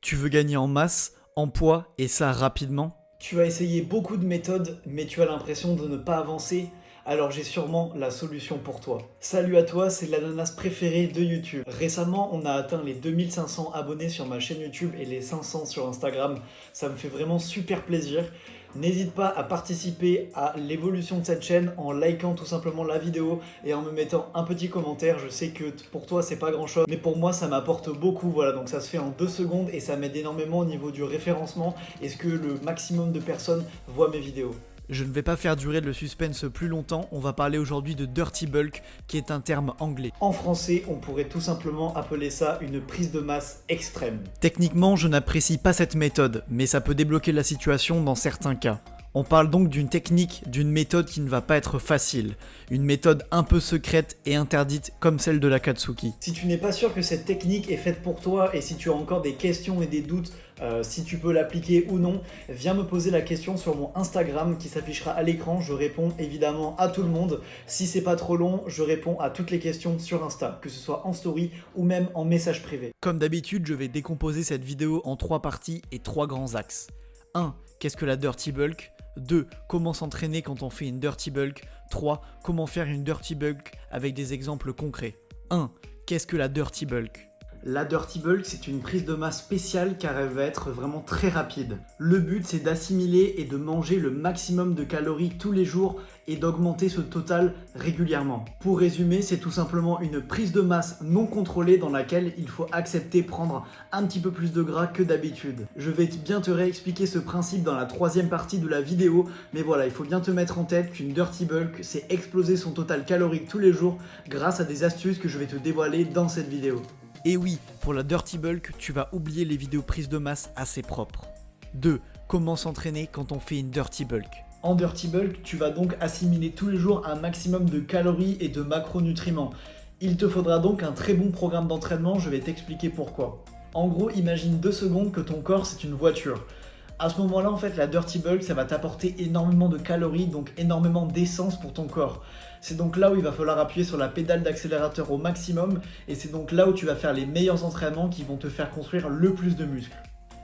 Tu veux gagner en masse, en poids et ça rapidement? Tu as essayé beaucoup de méthodes, mais tu as l'impression de ne pas avancer. Alors j'ai sûrement la solution pour toi. Salut à toi, c'est l'ananas préféré de YouTube. Récemment, on a atteint les 2500 abonnés sur ma chaîne YouTube et les 500 sur Instagram. Ça me fait vraiment super plaisir. N'hésite pas à participer à l'évolution de cette chaîne en likant tout simplement la vidéo et en me mettant un petit commentaire. Je sais que pour toi c'est pas grand chose, mais pour moi ça m'apporte beaucoup. Voilà, donc ça se fait en 2 secondes et ça m'aide énormément au niveau du référencement et ce que le maximum de personnes voient mes vidéos. Je ne vais pas faire durer le suspense plus longtemps, on va parler aujourd'hui de Dirty Bulk, qui est un terme anglais. En français, on pourrait tout simplement appeler ça une prise de masse extrême. Techniquement, je n'apprécie pas cette méthode, mais ça peut débloquer la situation dans certains cas. On parle donc d'une technique, d'une méthode qui ne va pas être facile, une méthode un peu secrète et interdite comme celle de l'Akatsuki. Si tu n'es pas sûr que cette technique est faite pour toi et si tu as encore des questions et des doutes si tu peux l'appliquer ou non, viens me poser la question sur mon Instagram qui s'affichera à l'écran. Je réponds évidemment à tout le monde. Si c'est pas trop long, je réponds à toutes les questions sur Insta, que ce soit en story ou même en message privé. Comme d'habitude, je vais décomposer cette vidéo en 3 parties et 3 grands axes. 1. Qu'est-ce que la Dirty Bulk? 2. Comment s'entraîner quand on fait une Dirty Bulk? 3. Comment faire une Dirty Bulk avec des exemples concrets. 1. Qu'est-ce que la Dirty Bulk? La Dirty Bulk, c'est une prise de masse spéciale car elle va être vraiment très rapide. Le but, c'est d'assimiler et de manger le maximum de calories tous les jours et d'augmenter ce total régulièrement. Pour résumer, c'est tout simplement une prise de masse non contrôlée dans laquelle il faut accepter prendre un petit peu plus de gras que d'habitude. Je vais bien te réexpliquer ce principe dans la 3e partie de la vidéo, mais voilà, il faut bien te mettre en tête qu'une Dirty Bulk, c'est exploser son total calorique tous les jours grâce à des astuces que je vais te dévoiler dans cette vidéo. Et oui, pour la Dirty Bulk, tu vas oublier les vidéos prises de masse assez propres. 2. Comment s'entraîner quand on fait une Dirty Bulk? En Dirty Bulk, tu vas donc assimiler tous les jours un maximum de calories et de macronutriments. Il te faudra donc un très bon programme d'entraînement, je vais t'expliquer pourquoi. En gros, imagine 2 secondes que ton corps c'est une voiture. À ce moment-là, en fait, la Dirty Bulk, ça va t'apporter énormément de calories, donc énormément d'essence pour ton corps. C'est donc là où il va falloir appuyer sur la pédale d'accélérateur au maximum, et c'est donc là où tu vas faire les meilleurs entraînements qui vont te faire construire le plus de muscles.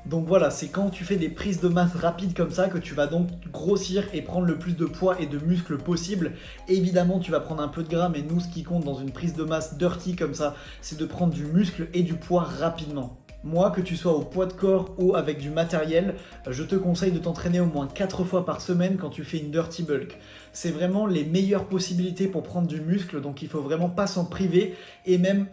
Donc voilà, c'est quand tu fais des prises de masse rapides comme ça que tu vas donc grossir et prendre le plus de poids et de muscles possible. Évidemment, tu vas prendre un peu de gras, mais nous, ce qui compte dans une prise de masse dirty comme ça, c'est de prendre du muscle et du poids rapidement. Moi, que tu sois au poids de corps ou avec du matériel, je te conseille de t'entraîner au moins 4 fois par semaine quand tu fais une Dirty Bulk. C'est vraiment les meilleures possibilités pour prendre du muscle, donc il faut vraiment pas s'en priver. Et même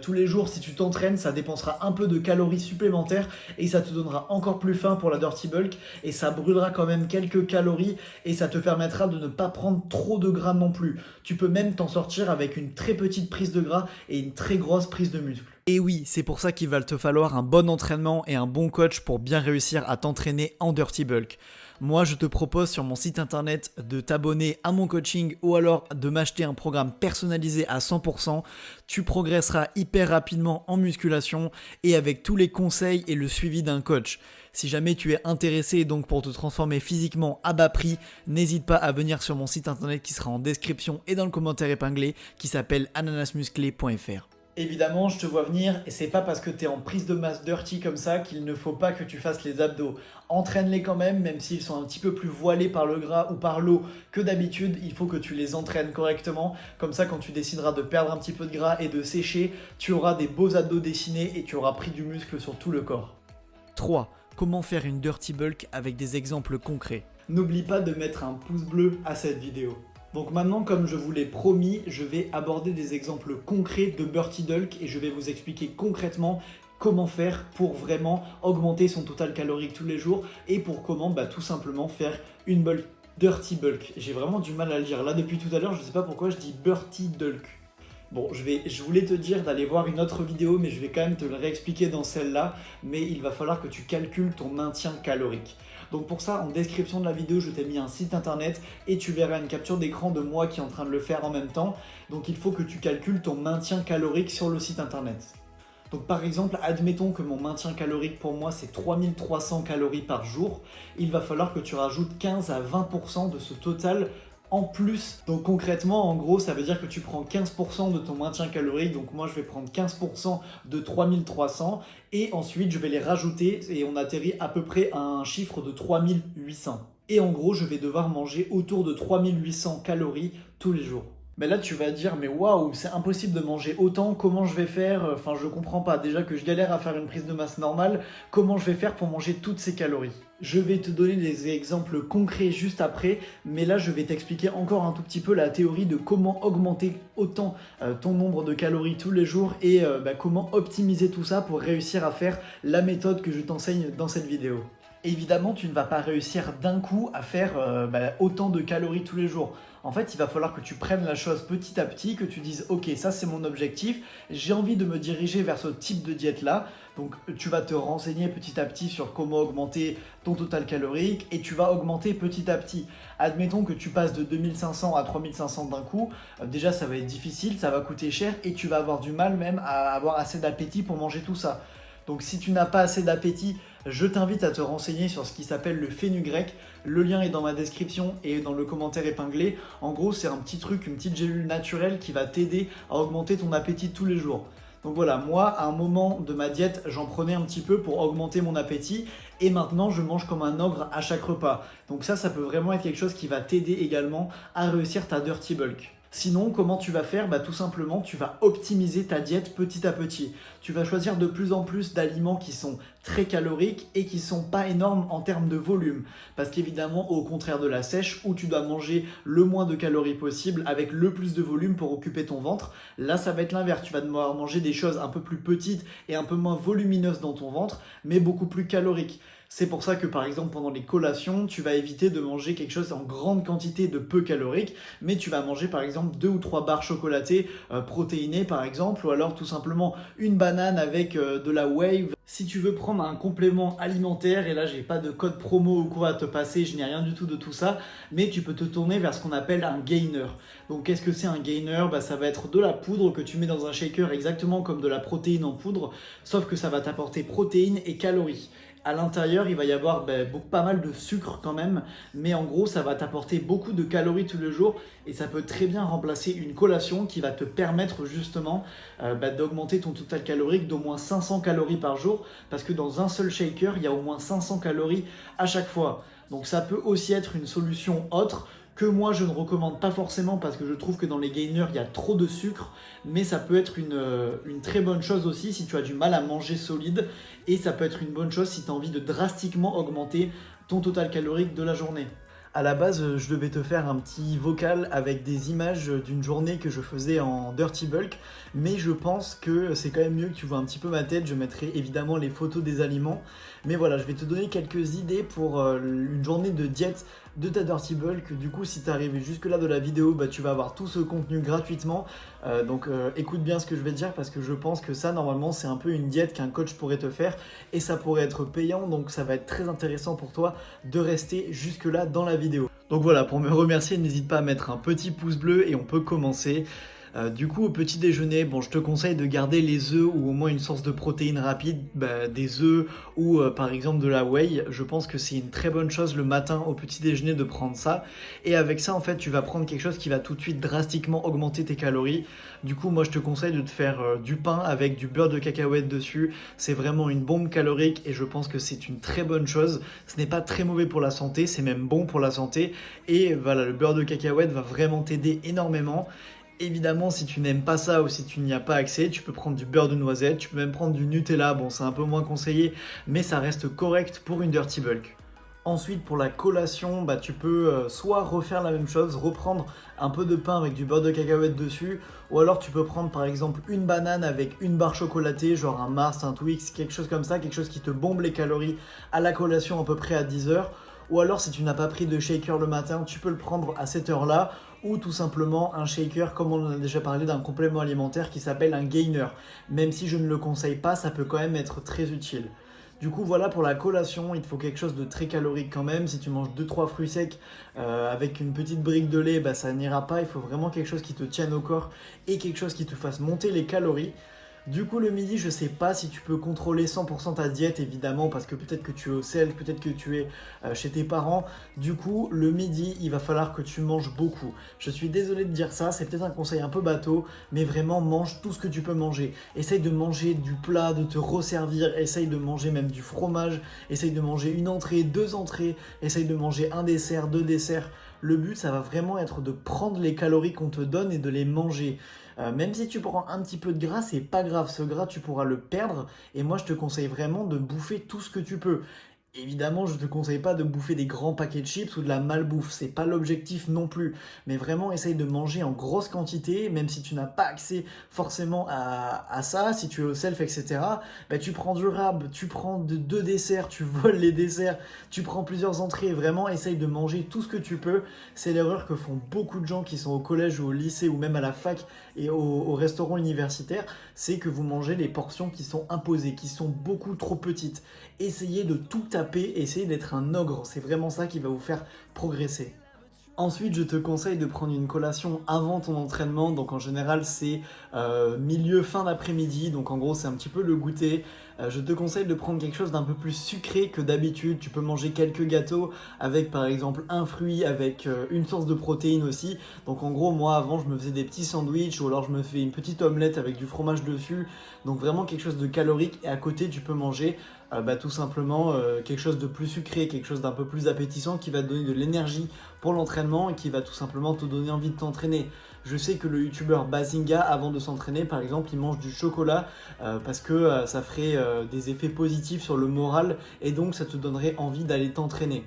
tous les jours, si tu t'entraînes, ça dépensera un peu de calories supplémentaires et ça te donnera encore plus faim pour la Dirty Bulk et ça brûlera quand même quelques calories et ça te permettra de ne pas prendre trop de gras non plus. Tu peux même t'en sortir avec une très petite prise de gras et une très grosse prise de muscle. Et oui, c'est pour ça qu'il va te falloir un bon entraînement et un bon coach pour bien réussir à t'entraîner en Dirty Bulk. Moi, je te propose sur mon site internet de t'abonner à mon coaching ou alors de m'acheter un programme personnalisé à 100%. Tu progresseras hyper rapidement en musculation et avec tous les conseils et le suivi d'un coach. Si jamais tu es intéressé donc pour te transformer physiquement à bas prix, n'hésite pas à venir sur mon site internet qui sera en description et dans le commentaire épinglé qui s'appelle ananasmusclé.fr. Évidemment, je te vois venir et c'est pas parce que tu es en prise de masse dirty comme ça qu'il ne faut pas que tu fasses les abdos. Entraîne-les quand même s'ils sont un petit peu plus voilés par le gras ou par l'eau que d'habitude, il faut que tu les entraînes correctement. Comme ça, quand tu décideras de perdre un petit peu de gras et de sécher, tu auras des beaux abdos dessinés et tu auras pris du muscle sur tout le corps. 3. Comment faire une Dirty Bulk avec des exemples concrets? N'oublie pas de mettre un pouce bleu à cette vidéo. Donc maintenant, comme je vous l'ai promis, je vais aborder des exemples concrets de Dirty Bulk et je vais vous expliquer concrètement comment faire pour vraiment augmenter son total calorique tous les jours et pour comment tout simplement faire une Dirty Bulk. J'ai vraiment du mal à le dire. Là, depuis tout à l'heure, je ne sais pas pourquoi je dis Dirty Bulk. Bon, je voulais te dire d'aller voir une autre vidéo, mais je vais quand même te le réexpliquer dans celle-là. Mais il va falloir que tu calcules ton maintien calorique. Donc pour ça, en description de la vidéo, je t'ai mis un site internet et tu verras une capture d'écran de moi qui est en train de le faire en même temps. Donc il faut que tu calcules ton maintien calorique sur le site internet. Donc par exemple, admettons que mon maintien calorique pour moi c'est 3300 calories par jour. Il va falloir que tu rajoutes 15 à 20% de ce total en plus. Donc concrètement, en gros, ça veut dire que tu prends 15% de ton maintien calorique. Donc moi, je vais prendre 15% de 3300 et ensuite, je vais les rajouter et on atterrit à peu près à un chiffre de 3800. Et en gros, je vais devoir manger autour de 3800 calories tous les jours. Mais là, tu vas dire, mais waouh, c'est impossible de manger autant, comment je vais faire? Enfin, je comprends pas. Déjà que je galère à faire une prise de masse normale, comment je vais faire pour manger toutes ces calories? Je vais te donner des exemples concrets juste après, mais là, je vais t'expliquer encore un tout petit peu la théorie de comment augmenter autant ton nombre de calories tous les jours et comment optimiser tout ça pour réussir à faire la méthode que je t'enseigne dans cette vidéo. Évidemment, tu ne vas pas réussir d'un coup à faire autant de calories tous les jours. En fait, il va falloir que tu prennes la chose petit à petit, que tu dises ok, ça c'est mon objectif, j'ai envie de me diriger vers ce type de diète-là. Donc tu vas te renseigner petit à petit sur comment augmenter ton total calorique et tu vas augmenter petit à petit. Admettons que tu passes de 2500 à 3500 d'un coup, déjà ça va être difficile, ça va coûter cher et tu vas avoir du mal même à avoir assez d'appétit pour manger tout ça. Donc si tu n'as pas assez d'appétit, je t'invite à te renseigner sur ce qui s'appelle le fenugrec. Le lien est dans ma description et dans le commentaire épinglé. En gros, c'est un petit truc, une petite gélule naturelle qui va t'aider à augmenter ton appétit tous les jours. Donc voilà, moi, à un moment de ma diète, j'en prenais un petit peu pour augmenter mon appétit et maintenant, je mange comme un ogre à chaque repas. Donc ça peut vraiment être quelque chose qui va t'aider également à réussir ta dirty bulk. Sinon, comment tu vas faire? Tout simplement, tu vas optimiser ta diète petit à petit. Tu vas choisir de plus en plus d'aliments qui sont très caloriques et qui sont pas énormes en termes de volume. Parce qu'évidemment, au contraire de la sèche, où tu dois manger le moins de calories possible avec le plus de volume pour occuper ton ventre, là, ça va être l'inverse. Tu vas devoir manger des choses un peu plus petites et un peu moins volumineuses dans ton ventre, mais beaucoup plus caloriques. C'est pour ça que par exemple pendant les collations, tu vas éviter de manger quelque chose en grande quantité de peu calorique, mais tu vas manger par exemple 2 ou 3 barres chocolatées protéinées par exemple, ou alors tout simplement une banane avec de la whey. Si tu veux prendre un complément alimentaire, et là j'ai pas de code promo ou quoi à te passer, je n'ai rien du tout de tout ça, mais tu peux te tourner vers ce qu'on appelle un gainer. Donc qu'est-ce que c'est un gainer? Ça va être de la poudre que tu mets dans un shaker exactement comme de la protéine en poudre, sauf que ça va t'apporter protéines et calories. À l'intérieur, il va y avoir pas mal de sucre quand même, mais en gros, ça va t'apporter beaucoup de calories tous les jours et ça peut très bien remplacer une collation qui va te permettre justement d'augmenter ton total calorique d'au moins 500 calories par jour parce que dans un seul shaker, il y a au moins 500 calories à chaque fois. Donc ça peut aussi être une solution autre que moi je ne recommande pas forcément parce que je trouve que dans les gainers il y a trop de sucre, mais ça peut être une très bonne chose aussi si tu as du mal à manger solide et ça peut être une bonne chose si tu as envie de drastiquement augmenter ton total calorique de la journée. À la base, je devais te faire un petit vocal avec des images d'une journée que je faisais en dirty bulk, mais je pense que c'est quand même mieux que tu vois un petit peu ma tête. Je mettrai évidemment les photos des aliments, mais voilà, je vais te donner quelques idées pour une journée de diète de ta dirty bulk. Du coup, si tu es arrivé jusque là de la vidéo, tu vas avoir tout ce contenu gratuitement. Donc écoute bien ce que je vais te dire parce que je pense que ça normalement c'est un peu une diète qu'un coach pourrait te faire et ça pourrait être payant, donc ça va être très intéressant pour toi de rester jusque là dans la vidéo. Donc voilà, pour me remercier, n'hésite pas à mettre un petit pouce bleu et on peut commencer. Du coup, au petit déjeuner, je te conseille de garder les œufs ou au moins une source de protéines rapide, des œufs ou par exemple de la whey. Je pense que c'est une très bonne chose le matin au petit déjeuner de prendre ça. Et avec ça, en fait, tu vas prendre quelque chose qui va tout de suite drastiquement augmenter tes calories. Du coup, moi, je te conseille de te faire du pain avec du beurre de cacahuète dessus. C'est vraiment une bombe calorique et je pense que c'est une très bonne chose. Ce n'est pas très mauvais pour la santé, c'est même bon pour la santé. Et voilà, le beurre de cacahuète va vraiment t'aider énormément. Évidemment, si tu n'aimes pas ça ou si tu n'y as pas accès, tu peux prendre du beurre de noisette, tu peux même prendre du Nutella. Bon, c'est un peu moins conseillé, mais ça reste correct pour une dirty bulk. Ensuite, pour la collation, tu peux soit refaire la même chose, reprendre un peu de pain avec du beurre de cacahuète dessus, ou alors tu peux prendre par exemple une banane avec une barre chocolatée, genre un Mars, un Twix, quelque chose comme ça, quelque chose qui te bombe les calories à la collation à peu près à 10h. Ou alors si tu n'as pas pris de shaker le matin, tu peux le prendre à cette heure-là, ou tout simplement un shaker, comme on en a déjà parlé, d'un complément alimentaire qui s'appelle un gainer. Même si je ne le conseille pas, ça peut quand même être très utile. Du coup voilà, pour la collation, il te faut quelque chose de très calorique quand même. Si tu manges 2-3 fruits secs avec une petite brique de lait, ça n'ira pas. Il faut vraiment quelque chose qui te tienne au corps et quelque chose qui te fasse monter les calories. Du coup, le midi, je sais pas si tu peux contrôler 100% ta diète, évidemment, parce que peut-être que tu es au self, peut-être que tu es chez tes parents. Du coup, le midi, il va falloir que tu manges beaucoup. Je suis désolé de dire ça, c'est peut-être un conseil un peu bateau, mais vraiment, mange tout ce que tu peux manger. Essaye de manger du plat, de te resservir, essaye de manger même du fromage, essaye de manger une entrée, deux entrées, essaye de manger un dessert, deux desserts. Le but, ça va vraiment être de prendre les calories qu'on te donne et de les manger. Même si tu prends un petit peu de gras, c'est pas grave. Ce gras, tu pourras le perdre. Et moi, je te conseille vraiment de bouffer tout ce que tu peux. Évidemment, je te conseille pas de bouffer des grands paquets de chips ou de la malbouffe, c'est pas l'objectif non plus. Mais vraiment, essaye de manger en grosse quantité, même si tu n'as pas accès forcément à ça, si tu es au self, etc. Bah, tu prends du rab, tu prends deux desserts, tu voles les desserts, tu prends plusieurs entrées. Vraiment, essaye de manger tout ce que tu peux. C'est l'erreur que font beaucoup de gens qui sont au collège ou au lycée ou même à la fac et au restaurant universitaire, c'est que vous mangez les portions qui sont imposées, qui sont beaucoup trop petites. Essayez de tout taper, essayez d'être un ogre, c'est vraiment ça qui va vous faire progresser. Ensuite, je te conseille de prendre une collation avant ton entraînement. Donc en général, c'est milieu, fin d'après-midi. Donc en gros, c'est un petit peu le goûter. Je te conseille de prendre quelque chose d'un peu plus sucré que d'habitude. Tu peux manger quelques gâteaux avec par exemple un fruit, avec une source de protéines aussi. Donc en gros, moi avant, je me faisais des petits sandwichs ou alors je me fais une petite omelette avec du fromage dessus. Donc vraiment quelque chose de calorique. Et à côté, tu peux manger tout simplement quelque chose de plus sucré, quelque chose d'un peu plus appétissant qui va te donner de l'énergie pour l'entraînement et qui va tout simplement te donner envie de t'entraîner. Je sais que le youtubeur Bazinga, avant de s'entraîner, par exemple, il mange du chocolat parce que ça ferait des effets positifs sur le moral et donc ça te donnerait envie d'aller t'entraîner.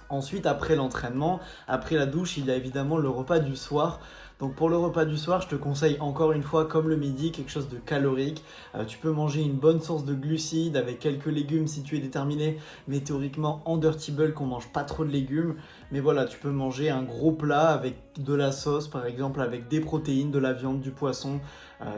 Ensuite, après l'entraînement, après la douche, il y a évidemment le repas du soir. Donc pour le repas du soir, je te conseille encore une fois, comme le midi, quelque chose de calorique. Tu peux manger une bonne source de glucides avec quelques légumes si tu es déterminé. Mais théoriquement, en dirty bulk, on mange pas trop de légumes. Mais voilà, tu peux manger un gros plat avec de la sauce, par exemple, avec des protéines, de la viande, du poisson,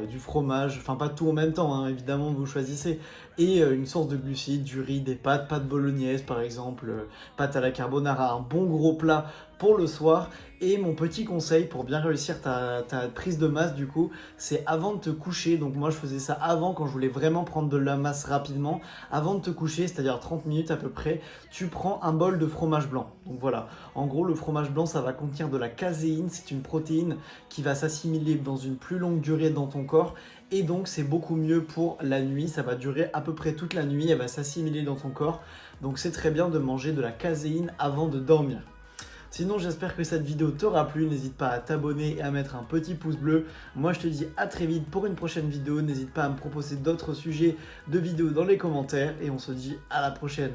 du fromage. Enfin, pas tout en même temps, hein, évidemment, vous choisissez. Et une source de glucides, du riz, des pâtes bolognaise, par exemple, pâtes à la carbonara, un bon gros plat pour le soir. Et mon petit conseil pour bien réussir ta prise de masse du coup, c'est avant de te coucher, donc moi je faisais ça avant quand je voulais vraiment prendre de la masse rapidement, avant de te coucher, c'est-à-dire 30 minutes à peu près, tu prends un bol de fromage blanc. Donc voilà, en gros le fromage blanc ça va contenir de la caséine, c'est une protéine qui va s'assimiler dans une plus longue durée dans ton corps. Et donc c'est beaucoup mieux pour la nuit, ça va durer à peu près toute la nuit, elle va s'assimiler dans ton corps. Donc c'est très bien de manger de la caséine avant de dormir. Sinon, j'espère que cette vidéo t'aura plu. N'hésite pas à t'abonner et à mettre un petit pouce bleu. Moi, je te dis à très vite pour une prochaine vidéo. N'hésite pas à me proposer d'autres sujets de vidéos dans les commentaires. Et on se dit à la prochaine.